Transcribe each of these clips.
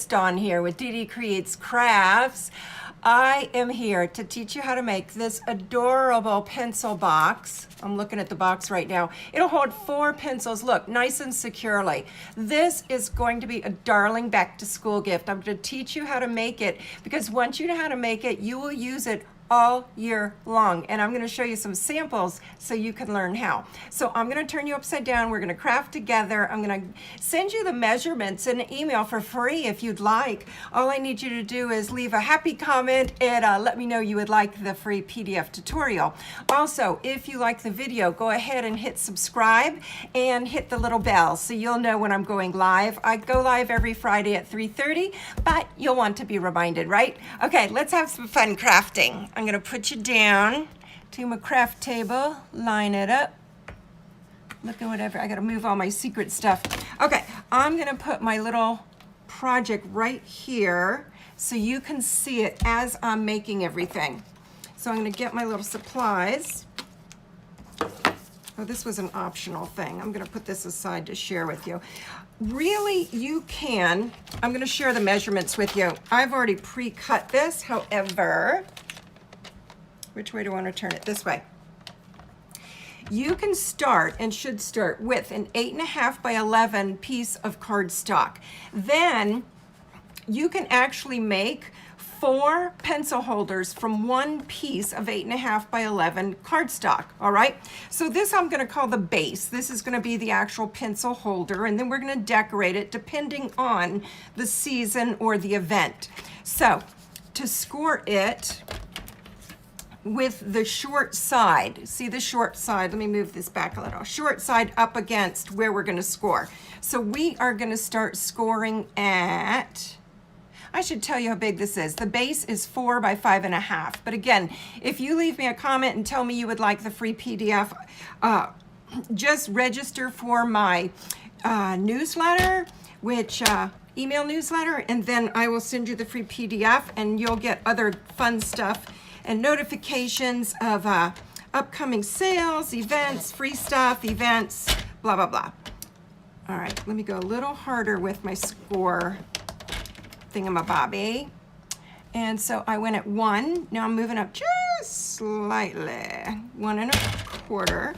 Miss Dawn here with Dee Dee Creates Crafts. I am here to teach you how to make this adorable pencil box. I'm looking at the box right now. It'll hold 4 pencils, look, nice and securely. This is going to be a darling back to school gift. I'm going to teach you how to make it because once you know how to make it, you will use it all year long. And I'm going to show you some samples so you can learn how. So I'm going to turn you upside down. We're going to craft together. I'm going to send you the measurements in an email for free if you'd like. All I need you to do is leave a happy comment and let me know you would like the free PDF tutorial. Also, if you like the video, go ahead and hit subscribe and hit the little bell so you'll know when I'm going live. I go live every Friday at 3:30, but you'll want to be reminded, right? Okay, let's have some fun crafting. I'm gonna put you down to my craft table, line it up. Look at whatever, I gotta move all my secret stuff. Okay, I'm gonna put my little project right here so you can see it as I'm making everything. So I'm gonna get my little supplies. Oh, this was an optional thing. I'm gonna put this aside to share with you. Really, you can, I'm gonna share the measurements with you. I've already pre-cut this, however, which way do I want to turn it? This way. You can start and should start with an 8.5 by 11 piece of cardstock. Then you can actually make 4 pencil holders from 1 piece of 8.5 by 11 cardstock, all right? So this I'm gonna call the base. This is gonna be the actual pencil holder, and then we're gonna decorate it depending on the season or the event. So to score it, with the short side, see the short side, let me move this back a little, short side up against where we're gonna score. So we are gonna start scoring at, I should tell you how big this is. The base is 4 by 5.5. But again, if you leave me a comment and tell me you would like the free PDF, just register for my newsletter, which email newsletter, and then I will send you the free PDF and you'll get other fun stuff and notifications of upcoming sales, events, free stuff, events, blah, blah, blah. All right, let me go a little harder with my score thingamabobby. And so I went at 1. Now I'm moving up just slightly. 1.25.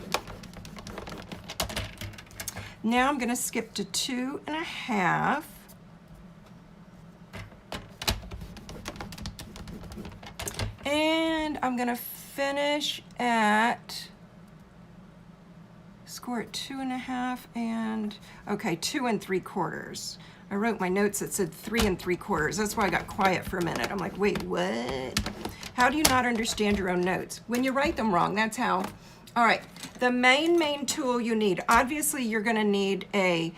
Now I'm gonna skip to 2.5. And I'm gonna finish at, score at 2.5 and, okay, 2 3/4. I wrote my notes that said 3 3/4. That's why I got quiet for a minute. I'm like, wait, what? How do you not understand your own notes? When you write them wrong, that's how. All right, the main tool you need, obviously you're gonna need a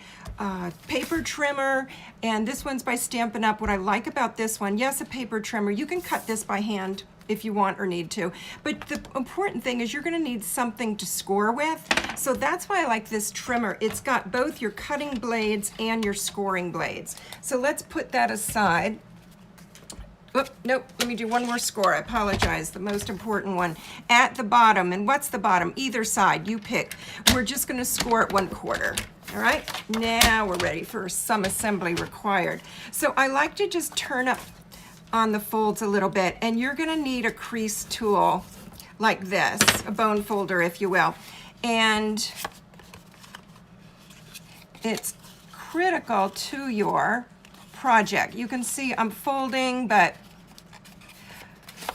paper trimmer, and this one's by Stampin' Up. What I like about this one, yes, a paper trimmer, you can cut this by hand if you want or need to, but the important thing is you're gonna need something to score with. So that's why I like this trimmer. It's got both your cutting blades and your scoring blades. So let's put that aside. Oop, nope, let me do one more score. I apologize, the most important one. At the bottom, and what's the bottom? Either side, you pick. We're just gonna score at 1/4. All right, now we're ready for some assembly required. So I like to just turn up on the folds a little bit, and you're gonna need a crease tool like this, a bone folder, if you will. And it's critical to your project. You can see I'm folding, but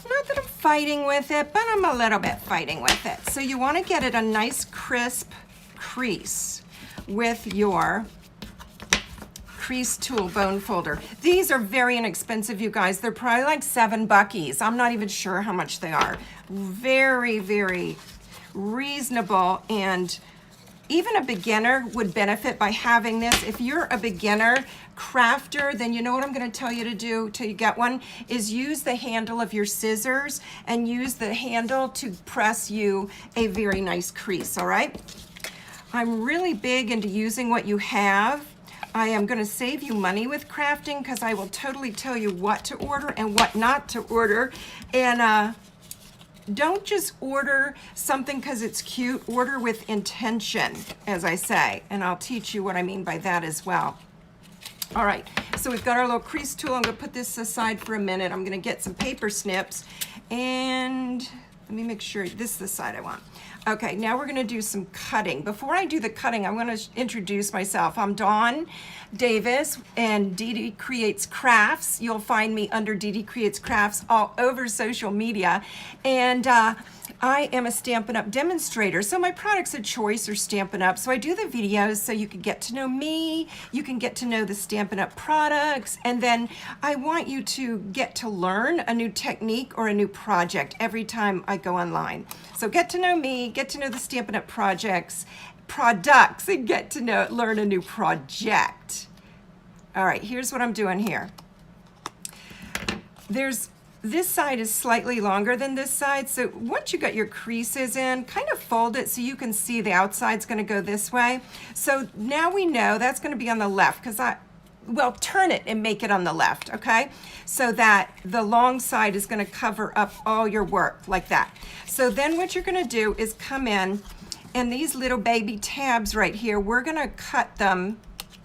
not that I'm fighting with it, but I'm a little bit fighting with it. So you wanna get it a nice crisp crease with your crease tool bone folder. These are very inexpensive, you guys. They're probably like $7. I'm not even sure how much they are. Very, very reasonable, and even a beginner would benefit by having this. If you're a beginner crafter, then you know what I'm gonna tell you to do till you get one, is use the handle of your scissors and use the handle to press you a very nice crease, all right? I'm really big into using what you have. I am gonna save you money with crafting because I will totally tell you what to order and what not to order. And don't just order something because it's cute, order with intention, as I say. And I'll teach you what I mean by that as well. All right, so we've got our little crease tool. I'm gonna put this aside for a minute. I'm gonna get some paper snips, and let me make sure this is the side I want. Okay, now we're gonna do some cutting. Before I do the cutting, I'm gonna introduce myself. I'm Dawn Davis, and Dee Dee Creates Crafts. You'll find me under Dee Dee Creates Crafts all over social media. And I am a Stampin' Up! Demonstrator, so my products of choice are Stampin' Up! So I do the videos so you can get to know me, you can get to know the Stampin' Up! Products, and then I want you to get to learn a new technique or a new project every time I go online. So get to know me, get to know the Stampin' Up! Products, and get to learn a new project. All right, here's what I'm doing here. This side is slightly longer than this side, so once you got your creases in, kind of fold it so you can see the outside's gonna go this way. So now we know that's gonna be on the left, well, turn it and make it on the left, okay? So that the long side is gonna cover up all your work, like that. So then what you're gonna do is come in, and these little baby tabs right here, we're gonna cut them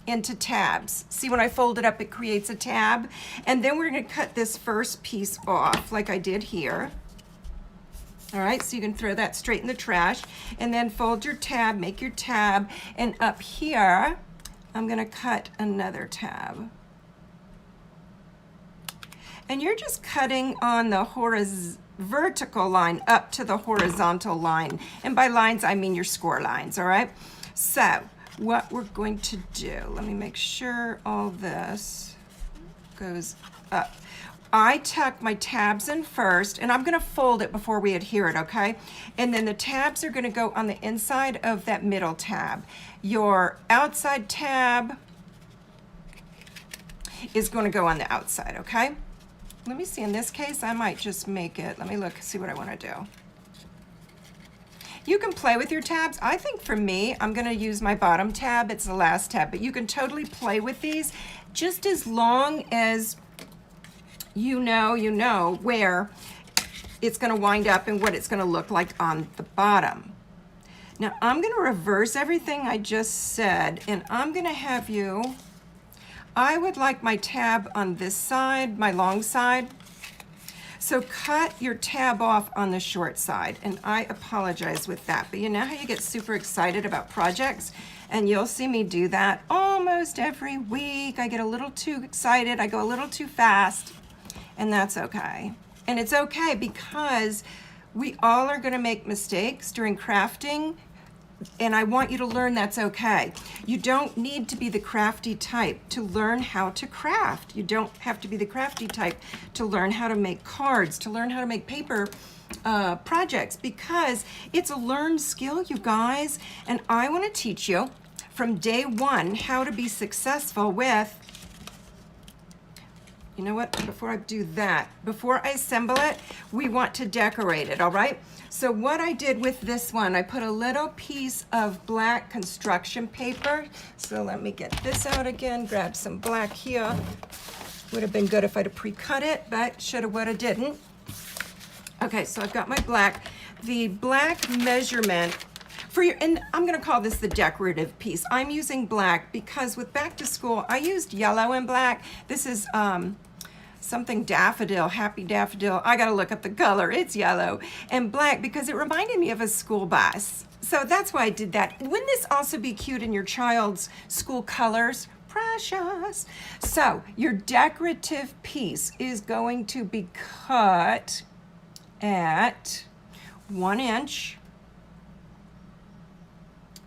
into tabs. See, when I fold it up, it creates a tab. And then we're gonna cut this first piece off like I did here. All right, so you can throw that straight in the trash, and then fold your tab, make your tab, and up here, I'm gonna cut another tab. And you're just cutting on the vertical line up to the horizontal line. And by lines, I mean your score lines, all right? So, what we're going to do, let me make sure all this goes up. I tuck my tabs in first, and I'm gonna fold it before we adhere it, okay? And then the tabs are gonna go on the inside of that middle tab. Your outside tab is gonna go on the outside, okay? Let me see, in this case, I might just make it, let me look, see what I wanna do. You can play with your tabs. I think for me, I'm gonna use my bottom tab. It's the last tab, but you can totally play with these just as long as you know where it's gonna wind up and what it's gonna look like on the bottom. Now I'm gonna reverse everything I just said, and I'm gonna have you, I would like my tab on this side, my long side. So cut your tab off on the short side, and I apologize with that, but you know how you get super excited about projects, and you'll see me do that almost every week. I get a little too excited, I go a little too fast, and that's okay. And it's okay because we all are gonna make mistakes during crafting, and I want you to learn that's okay. You don't need to be the crafty type to learn how to craft. You don't have to be the crafty type to learn how to make cards, to learn how to make paper projects, because it's a learned skill, you guys. And I want to teach you from day one how to be successful with, you know what, before I do that, before I assemble it, we want to decorate it, all right? So what I did with this one, I put a little piece of black construction paper. So let me get this out again, grab some black here. Would have been good if I'd have pre-cut it, but shoulda, woulda, didn't. Okay, so I've got my black. The black measurement for your, and I'm gonna call this the decorative piece. I'm using black because with back to school, I used yellow and black. This is, something daffodil, happy daffodil. I gotta look up the color, it's yellow. And black because it reminded me of a school bus. So that's why I did that. Wouldn't this also be cute in your child's school colors? Precious. So your decorative piece is going to be cut at 1 inch.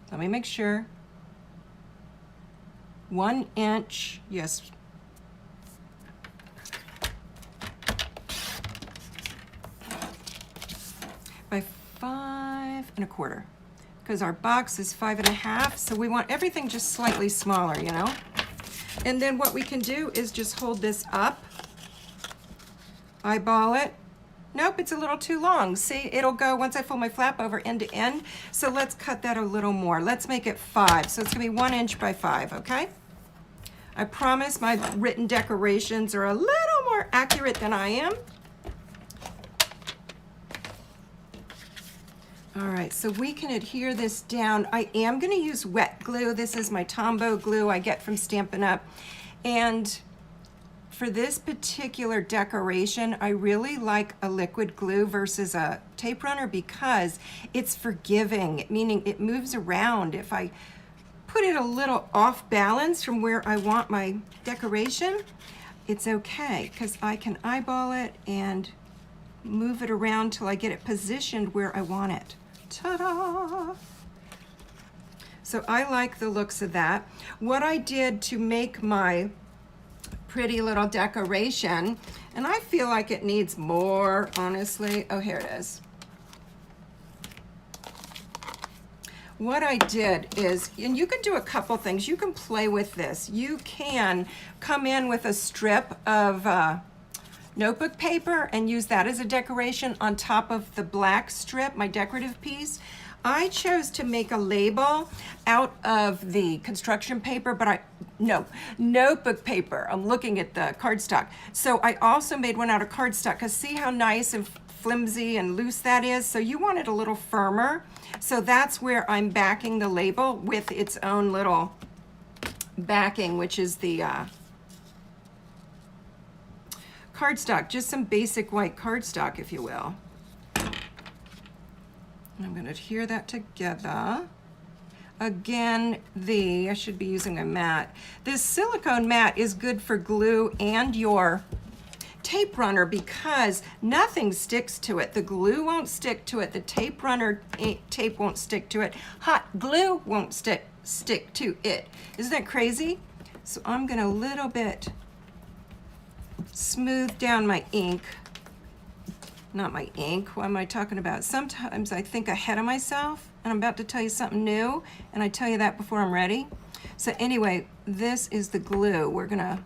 Let me make sure. 1 inch, yes. By 5 1/4, because our box is 5 1/2, so we want everything just slightly smaller, you know? And then what we can do is just hold this up, eyeball it. Nope, it's a little too long. See, it'll go once I fold my flap over end to end. So let's cut that a little more. Let's make it 5. So it's gonna be 1 inch by 5, okay? I promise my written decorations are a little more accurate than I am. All right, so we can adhere this down. I am gonna use wet glue. This is my Tombow glue I get from Stampin' Up. And for this particular decoration, I really like a liquid glue versus a tape runner because it's forgiving, meaning it moves around. If I put it a little off balance from where I want my decoration, it's okay because I can eyeball it and move it around till I get it positioned where I want it. Ta-da! So I like the looks of that. What I did to make my pretty little decoration, and I feel like it needs more, honestly. Oh, here it is. What I did is, and you can do a couple things. You can play with this. You can come in with a strip of notebook paper and use that as a decoration on top of the black strip, my decorative piece. I chose to make a label out of the construction paper, but notebook paper. I'm looking at the cardstock. So I also made one out of cardstock because see how nice and flimsy and loose that is? So you want it a little firmer. So that's where I'm backing the label with its own little backing, which is the cardstock, just some basic white cardstock, if you will. I'm going to adhere that together. Again, I should be using a mat. This silicone mat is good for glue and your tape runner because nothing sticks to it. The glue won't stick to it. The tape runner tape won't stick to it. Hot glue won't stick to it. Isn't that crazy? So I'm going to a little bit smooth down my ink. Not my ink, what am I talking about? Sometimes I think ahead of myself and I'm about to tell you something new and I tell you that before I'm ready. So anyway, this is the glue. We're gonna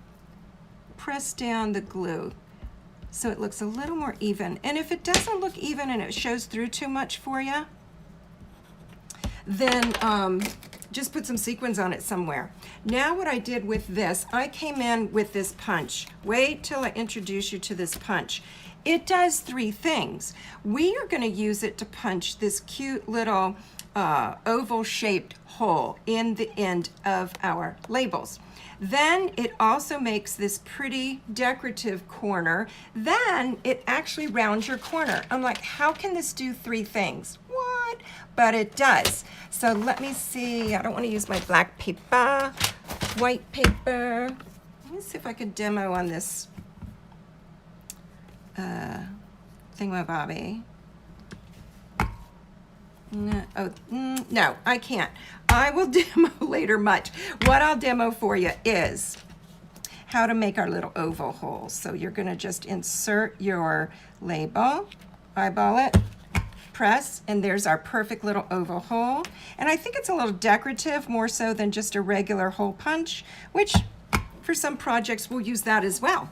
press down the glue so it looks a little more even. And if it doesn't look even and it shows through too much for you, then just put some sequins on it somewhere. Now what I did with this, I came in with this punch. Wait till I introduce you to this punch. It does three things. We are going to use it to punch this cute little oval shaped hole in the end of our labels. Then it also makes this pretty decorative corner. Then it actually rounds your corner. I'm like, how can this do three things? What? But it does. So let me see. I don't want to use my black paper, white paper. Let me see if I can demo on this thingamabobby. No, I can't. I will demo later much. What I'll demo for you is how to make our little oval holes. So you're going to just insert your label, eyeball it, press, and there's our perfect little oval hole. And I think it's a little decorative more so than just a regular hole punch, which for some projects we'll use that as well.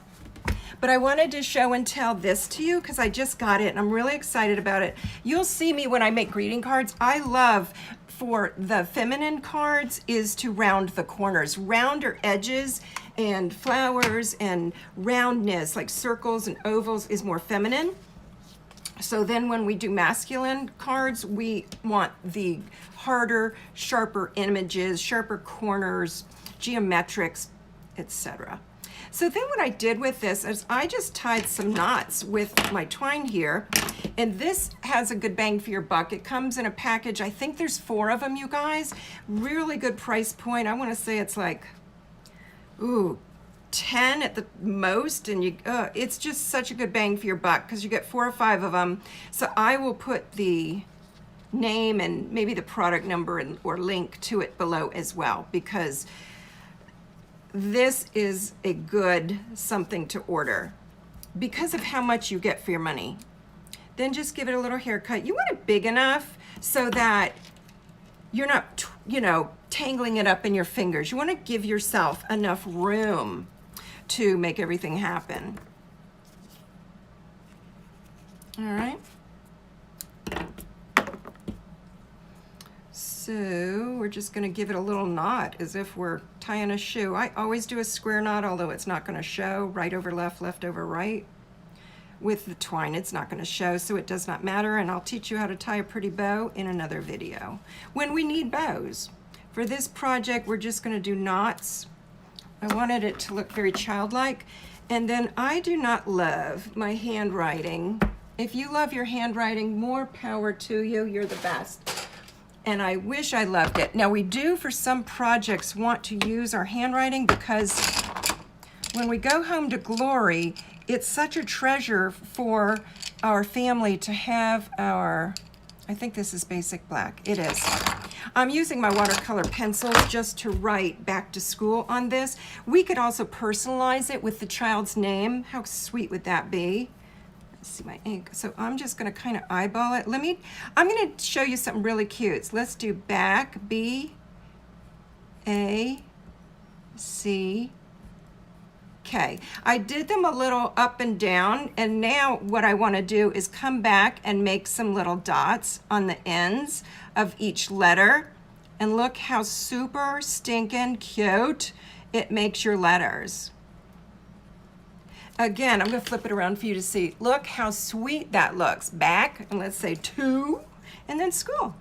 But I wanted to show and tell this to you because I just got it and I'm really excited about it. You'll see me when I make greeting cards. I love for the feminine cards is to round the corners. Rounder edges and flowers and roundness like circles and ovals is more feminine. So then when we do masculine cards, we want the harder, sharper images, sharper corners, geometrics, etc. So then what I did with this is I just tied some knots with my twine here, and this has a good bang for your buck. It comes in a package. I think there's 4 of them, you guys. Really good price point. I want to say it's like, 10 at the most, and it's just such a good bang for your buck because you get 4 or 5 of them. So I will put the name and maybe the product number or link to it below as well because this is a good something to order because of how much you get for your money. Then just give it a little haircut. You want it big enough so that you're not, tangling it up in your fingers. You want to give yourself enough room to make everything happen. All right. So we're just going to give it a little knot as if we're tying a shoe. I always do a square knot, although it's not going to show. Right over left, left over right. With the twine, it's not going to show, so it does not matter. And I'll teach you how to tie a pretty bow in another video when we need bows. For this project, we're just going to do knots I wanted it to look very childlike. And then I do not love my handwriting. If you love your handwriting, more power to you. You're the best. And I wish I loved it. Now we do, for some projects, want to use our handwriting because when we go home to glory, it's such a treasure for our family to have our, I think this is basic black. It is. I'm using my watercolor pencils just to write back to school on this. We could also personalize it with the child's name. How sweet would that be? Let's see my ink. So I'm just gonna kind of eyeball it. I'm gonna show you something really cute. So let's do back, B, A, C, K. I did them a little up and down, and now what I want to do is come back and make some little dots on the ends of each letter. And look how super stinking cute it makes your letters. Again, I'm going to flip it around for you to see. Look how sweet that looks. Back, and let's say 2, and then school.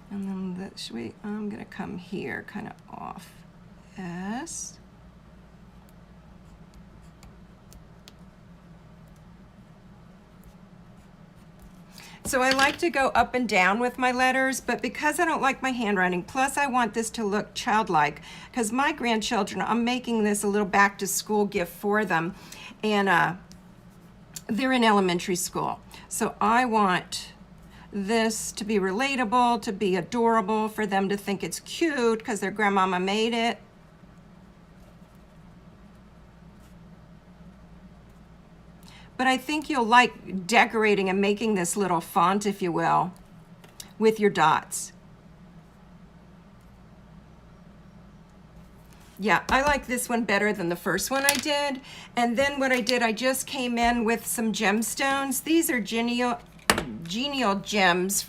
And then I'm gonna come here, kind of off S. So I like to go up and down with my letters, but because I don't like my handwriting, plus I want this to look childlike, because my grandchildren, I'm making this a little back to school gift for them, and they're in elementary school. So I want this to be relatable, to be adorable, for them to think it's cute because their grandmama made it. But I think you'll like decorating and making this little font, if you will, with your dots. Yeah, I like this one better than the first one I did. And then what I did, I just came in with some gemstones. These are genial gems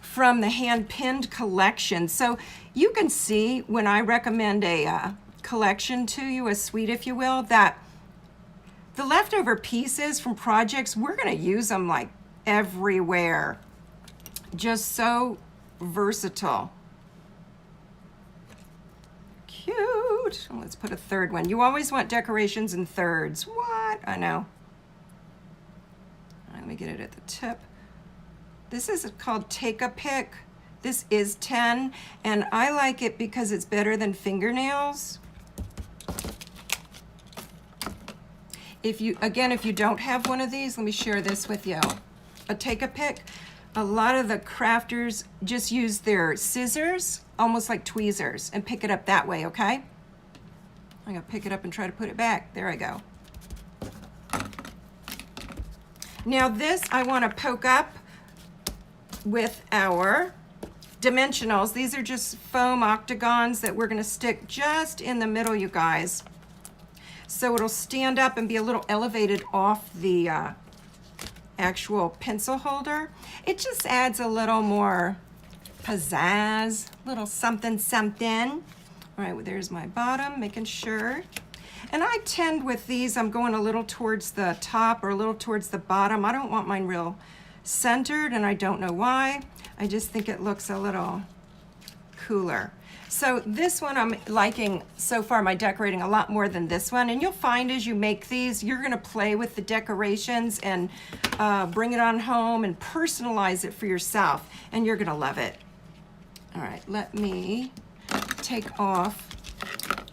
from the hand-pinned collection. So you can see when I recommend a collection to you, a suite if you will, that the leftover pieces from projects, we're going to use them like everywhere. Just so versatile. Cute. Let's put a third one. You always want decorations in thirds. What? I know. All right, let me get it at the tip. This is called Take a Pick. This is 10, and I like it because it's better than fingernails. If you don't have one of these, let me share this with you. A Take a Pick. A lot of the crafters just use their scissors, almost like tweezers, and pick it up that way, okay? I'm gonna pick it up and try to put it back. There I go. Now this I wanna poke up with our dimensionals. These are just foam octagons that we're gonna stick just in the middle, you guys. So it'll stand up and be a little elevated off the actual pencil holder. It just adds a little more pizzazz, little something something. All right, well, there's my bottom, making sure. And I tend with these, I'm going a little towards the top or a little towards the bottom. I don't want mine real centered, and I don't know why. I just think it looks a little cooler. So this one I'm liking so far, my decorating, a lot more than this one. And you'll find as you make these, you're gonna play with the decorations and bring it on home and personalize it for yourself, and you're gonna love it. All right, let me take off.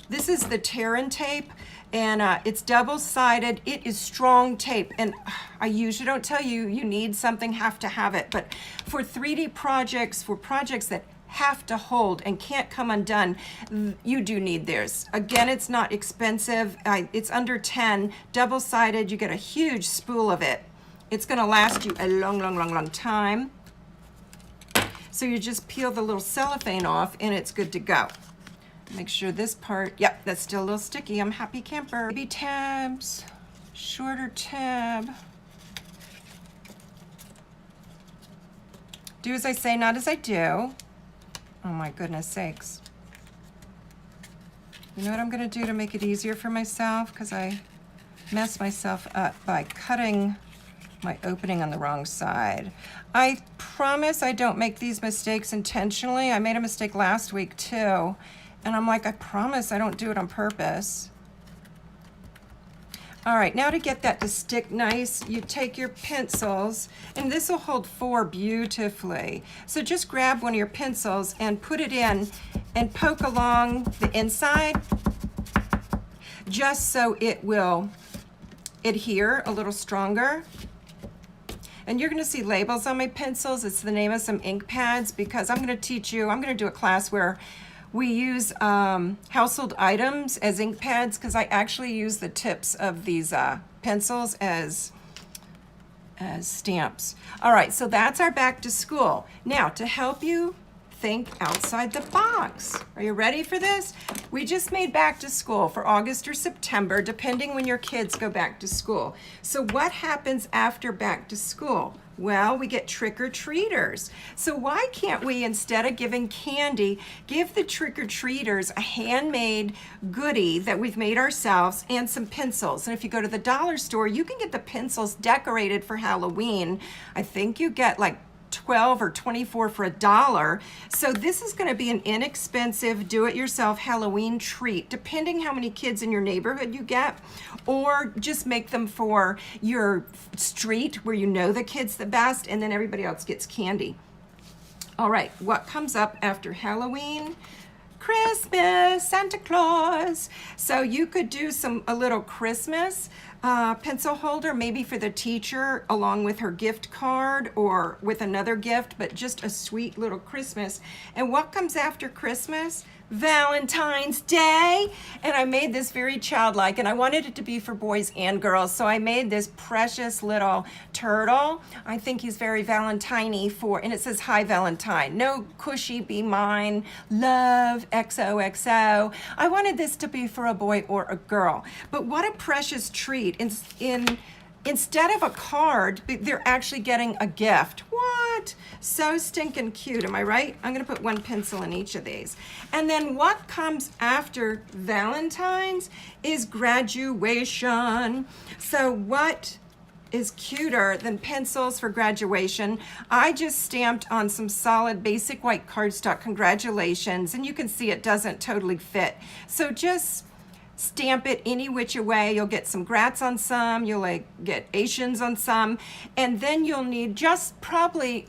This is the Terran tape, and it's double-sided. It is strong tape, and I usually don't tell you you need something, have to have it, but for 3D projects, for projects that have to hold and can't come undone, you do need theirs. Again, it's not expensive. It's under 10, double-sided. You get a huge spool of it. It's gonna last you a long, long, long, long time. So you just peel the little cellophane off and it's good to go. Make sure this part, yep, that's still a little sticky. I'm happy camper. Baby tabs, shorter tab. Do as I say, not as I do. Oh my goodness sakes. You know what I'm gonna do to make it easier for myself? Because I mess myself up by cutting my opening on the wrong side. I promise I don't make these mistakes intentionally. I made a mistake last week too. And I'm like, I promise I don't do it on purpose. All right, now to get that to stick nice, you take your pencils, and this will hold 4 beautifully. So just grab one of your pencils and put it in and poke along the inside, just so it will adhere a little stronger. And you're gonna see labels on my pencils. It's the name of some ink pads, because I'm gonna teach you, I'm gonna do a class where we use household items as ink pads, because I actually use the tips of these pencils as stamps. All right, so that's our back to school. Now, to help you think outside the box. Are you ready for this? We just made back to school for August or September, depending when your kids go back to school. So what happens after back to school? Well, we get trick-or-treaters. So why can't we, instead of giving candy, give the trick-or-treaters a handmade goodie that we've made ourselves and some pencils? And if you go to the dollar store, you can get the pencils decorated for Halloween. I think you get like 12 or 24 for $1. So this is going to be an inexpensive do-it-yourself Halloween treat, depending how many kids in your neighborhood you get, or just make them for your street where you know the kids the best, and then everybody else gets candy. All right, what comes up after Halloween? Christmas, Santa Claus. So you could do a little Christmas pencil holder, maybe for the teacher along with her gift card or with another gift, but just a sweet little Christmas. And what comes after Christmas? Valentine's Day. And I made this very childlike, and I wanted it to be for boys and girls, so I made this precious little turtle. I think he's very Valentine-y and it says, "Hi Valentine." No cushy, be mine, love, XOXO. I wanted this to be for a boy or a girl. But what a precious treat. Instead of a card, they're actually getting a gift. What? So stinking cute, am I right? I'm gonna put one pencil in each of these. And then what comes after Valentine's is graduation. So what is cuter than pencils for graduation? I just stamped on some solid basic white cardstock, congratulations, and you can see it doesn't totally fit. So just stamp it any which way. You'll get some grats on some, you'll get Asians on some, and then you'll need just probably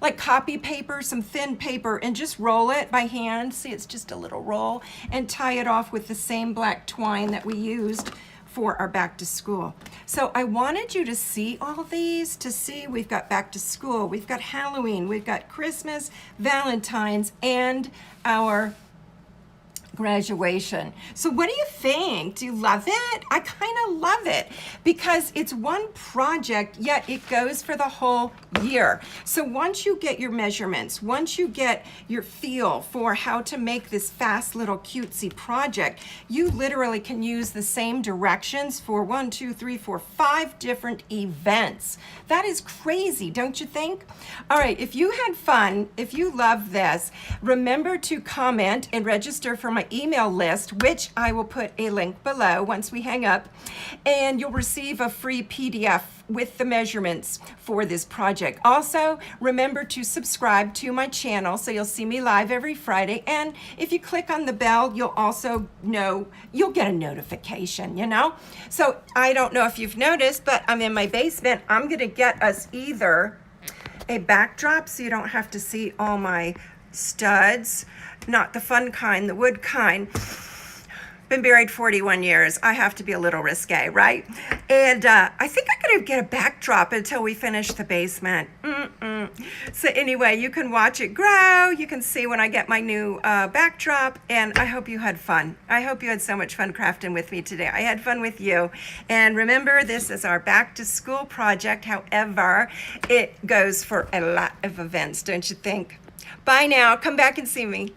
like copy paper, some thin paper, and just roll it by hand. See, it's just a little roll, and tie it off with the same black twine that we used for our back to school. So I wanted you to see all these, to see we've got back to school, we've got Halloween, we've got Christmas, Valentine's, and our graduation. So what do you think? Do you love it? I kind of love it because it's one project, yet it goes for the whole year. So once you get your measurements, once you get your feel for how to make this fast little cutesy project, you literally can use the same directions for 1, 2, 3, 4, 5 different events. That is crazy, don't you think? All right, if you had fun, if you love this, remember to comment and register for my email list, which I will put a link below once we hang up, and you'll receive a free PDF with the measurements for this project. Also, remember to subscribe to my channel so you'll see me live every Friday, and if you click on the bell, you'll also know, you'll get a notification, you know? So I don't know if you've noticed, but I'm in my basement. I'm gonna get us either a backdrop so you don't have to see all my studs, not the fun kind, the wood kind. Been married 41 years. I have to be a little risque, right? And I think I'm gonna get a backdrop until we finish the basement. So anyway, you can watch it grow. You can see when I get my new backdrop, and I hope you had fun. I hope you had so much fun crafting with me today. I had fun with you. And remember, this is our back to school project. However, it goes for a lot of events, don't you think? Bye now. Come back and see me.